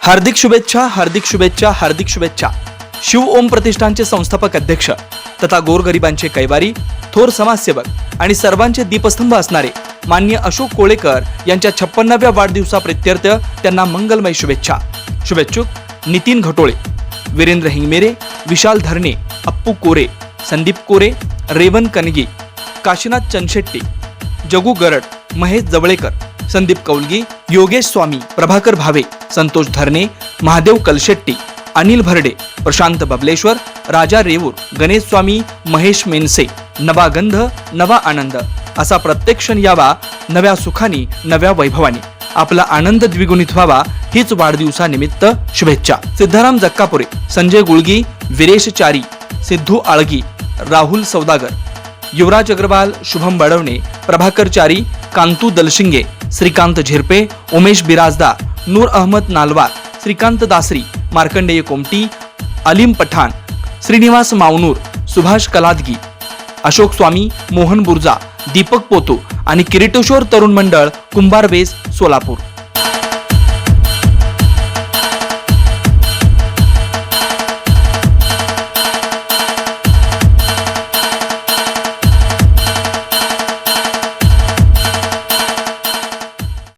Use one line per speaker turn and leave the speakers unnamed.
हार्दिक शुभेच्छा, हार्दिक शुभेच्छा, हार्दिक शुभेच्छा. शिव ओम प्रतिष्ठानचे संस्थापक अध्यक्ष तथा गोरगरिबांचे कैवारी, थोर समाजसेवक आणि सर्वांचे दीपस्तंभ असणारे माननीय अशोक कोळेकर यांच्या 56व्या वाढदिवसाप्रित्यर्थ त्यांना मंगलमय शुभेच्छा. शुभेच्छुक नितीन घटोळे, वीरेंद्र हिंगमेरे, विशाल धरणे, अप्पू कोरे, संदीप कोरे, रेवन कनगी, काशीनाथ चनशेट्टी, जगू गरड, महेश जवळेकर, संदीप कौलगी, योगेश स्वामी, प्रभाकर भावे, संतोष धरणे, महादेव कलशेट्टी, अनिल भरडे, प्रशांत बबलेश्वर, राजा रेवूर, गणेश स्वामी, महेश मेनसे. नवा गंध, नवा आनंद असा प्रत्येक क्षण यावा नव्या सुखानी, नव्या वैभवानी. आपला आनंद द्विगुणित व्हावा हीच वाढदिवसानिमित्त शुभेच्छा. सिद्धाराम जक्कापुरे, संजय गुळगी, विरेश चारी, सिद्धू आळगी, राहुल सौदागर, युवराज अग्रवाल, शुभम बडवणे, प्रभाकर चारी, कांतू दलशिंगे, श्रीकांत झिरपे, उमेश बिराजदार, नूर अहमद नालवार, श्रीकांत दासरी, मार्कंडेय कोमटी, अलीम पठाण, श्रीनिवास मावनूर, सुभाष कलादगी, अशोक स्वामी, मोहन बुर्जा, दीपक पोतू आणि किरीटेश्वर तरुण मंडळ, कुंभारवेस, सोलापूर.